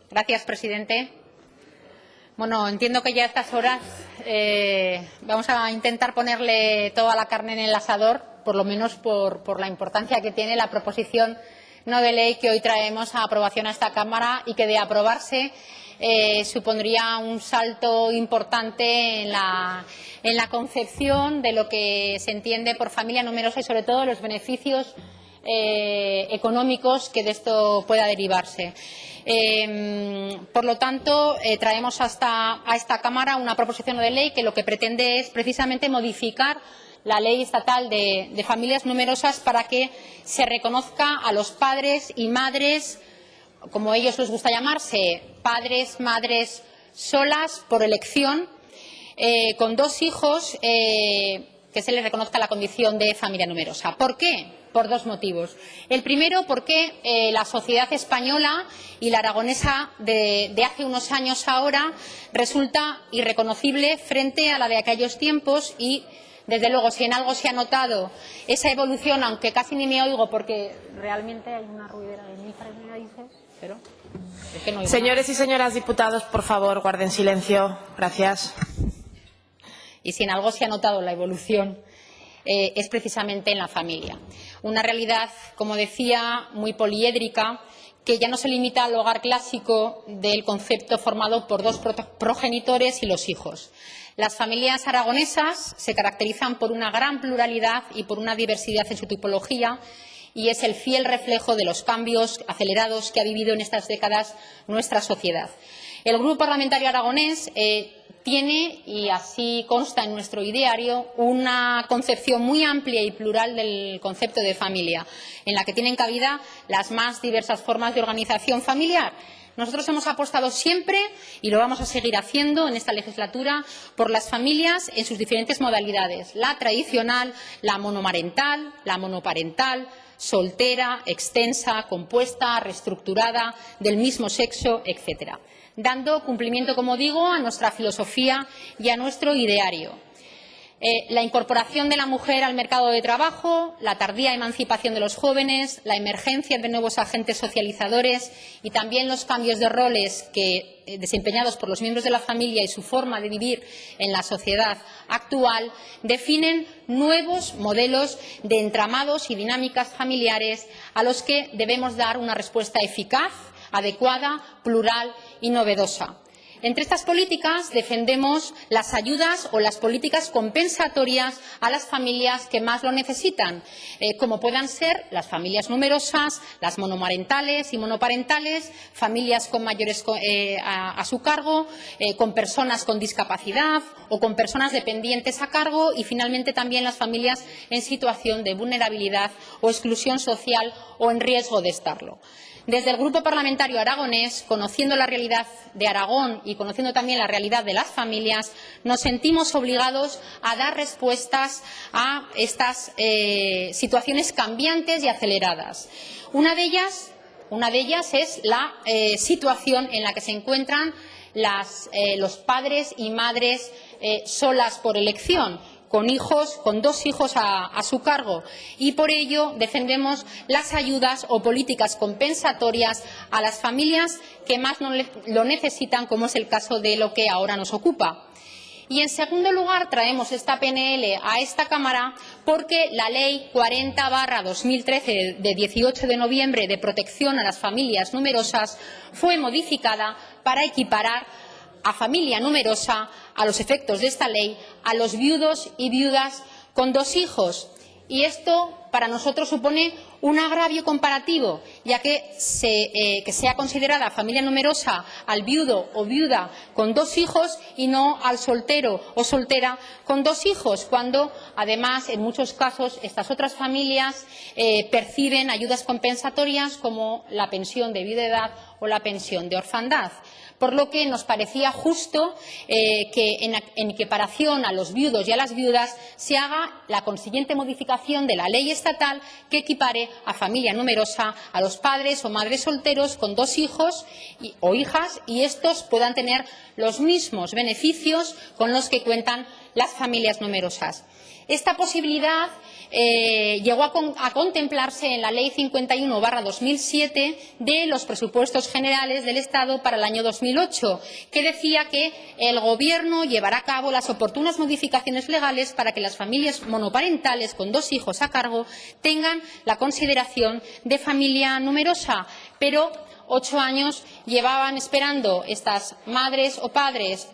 Gracias, presidente. Bueno, entiendo que ya a estas horas vamos a intentar ponerle toda la carne en el asador, por lo menos por la importancia que tiene la proposición no de ley que hoy traemos a aprobación a esta Cámara y que, de aprobarse, supondría un salto importante en la concepción de lo que se entiende por familia numerosa y, sobre todo, los beneficios económicos que de esto pueda derivarse. Por lo tanto, traemos a esta Cámara una proposición no de ley que lo que pretende es precisamente modificar la Ley Estatal de Familias Numerosas para que se reconozca a los padres y madres, como a ellos les gusta llamarse, padres, madres solas por elección, con 2 hijos, que se les reconozca la condición de familia numerosa. ¿Por qué? Por 2 motivos. El primero, porque la sociedad española y la aragonesa de hace unos años ahora resulta irreconocible frente a la de aquellos tiempos y, desde luego, si en algo se ha notado esa evolución, aunque casi ni me oigo porque realmente hay una ruidera de mi frena, dices, pero es que no oigo. Señores y señoras diputados, por favor, guarden silencio. Gracias. Y si en algo se ha notado la evolución, es precisamente en la familia. Una realidad, como decía, muy poliédrica, que ya no se limita al hogar clásico del concepto formado por 2 progenitores y los hijos. Las familias aragonesas se caracterizan por una gran pluralidad y por una diversidad en su tipología, y es el fiel reflejo de los cambios acelerados que ha vivido en estas décadas nuestra sociedad. El Grupo Parlamentario Aragonés tiene, y así consta en nuestro ideario, una concepción muy amplia y plural del concepto de familia, en la que tienen cabida las más diversas formas de organización familiar. Nosotros hemos apostado siempre, y lo vamos a seguir haciendo en esta legislatura, por las familias en sus diferentes modalidades: la tradicional, la monomarental, la monoparental, soltera, extensa, compuesta, reestructurada, del mismo sexo, etcétera, dando cumplimiento, como digo, a nuestra filosofía y a nuestro ideario. La incorporación de la mujer al mercado de trabajo, la tardía emancipación de los jóvenes, la emergencia de nuevos agentes socializadores y también los cambios de roles desempeñados por los miembros de la familia y su forma de vivir en la sociedad actual definen nuevos modelos de entramados y dinámicas familiares a los que debemos dar una respuesta eficaz, adecuada, plural y novedosa. Entre estas políticas defendemos las ayudas o las políticas compensatorias a las familias que más lo necesitan, como puedan ser las familias numerosas, las monomarentales y monoparentales, familias con mayores a su cargo, con personas con discapacidad o con personas dependientes a cargo, y finalmente también las familias en situación de vulnerabilidad o exclusión social o en riesgo de estarlo. Desde el Grupo Parlamentario Aragonés, conociendo la realidad de Aragón y conociendo también la realidad de las familias, nos sentimos obligados a dar respuestas a estas situaciones cambiantes y aceleradas. Una de ellas es la situación en la que se encuentran los padres y madres solas por elección, con 2 hijos a su cargo, y por ello defendemos las ayudas o políticas compensatorias a las familias que más lo necesitan, como es el caso de lo que ahora nos ocupa. Y, en segundo lugar, traemos esta PNL a esta Cámara porque la Ley 40/2013 de 18 de noviembre de protección a las familias numerosas fue modificada para equiparar a familia numerosa, a los efectos de esta ley, a los viudos y viudas con 2 hijos. Y esto para nosotros supone un agravio comparativo, ya que sea considerada familia numerosa al viudo o viuda con 2 hijos y no al soltero o soltera con 2 hijos, cuando además en muchos casos estas otras familias perciben ayudas compensatorias como la pensión de viudedad o la pensión de orfandad. Por lo que nos parecía justo que en equiparación a los viudos y a las viudas se haga la consiguiente modificación de la ley estatal que equipare a familia numerosa a los padres o madres solteros con 2 hijos o hijas, y estos puedan tener los mismos beneficios con los que cuentan las familias numerosas. Esta posibilidad llegó a contemplarse en la Ley 51/2007 de los presupuestos generales del Estado para el año 2008, que decía que el Gobierno llevará a cabo las oportunas modificaciones legales para que las familias monoparentales con 2 hijos a cargo tengan la consideración de familia numerosa. Pero 8 años llevaban esperando estas madres o padres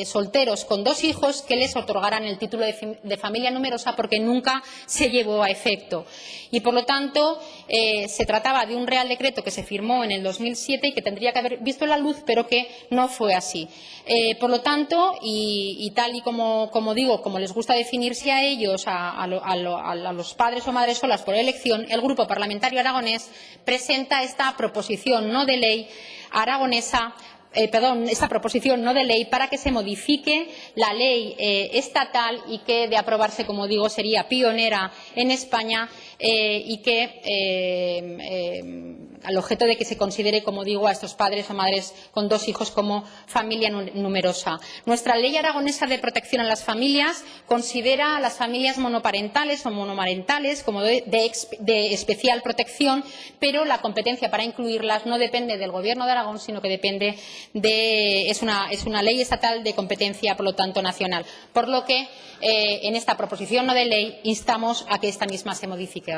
solteros con 2 hijos que les otorgaran el título de familia numerosa, porque nunca se llevó a efecto. Y, por lo tanto, se trataba de un Real Decreto que se firmó en el 2007 y que tendría que haber visto la luz, pero que no fue así. Por lo tanto, y tal y como digo, como les gusta definirse a ellos, a los padres o madres solas por elección, el Grupo Parlamentario Aragonés presenta esta proposición no de ley aragonesa, esta proposición no de ley para que se modifique la ley estatal y que, de aprobarse, como digo, sería pionera en España y que al objeto de que se considere, como digo, a estos padres o madres con 2 hijos como familia numerosa. Nuestra ley aragonesa de protección a las familias considera a las familias monoparentales o monomarentales como de especial protección, pero la competencia para incluirlas no depende del Gobierno de Aragón, sino que depende es una ley estatal de competencia, por lo tanto, nacional. Por lo que en esta proposición no de ley instamos a que esta misma se modifique.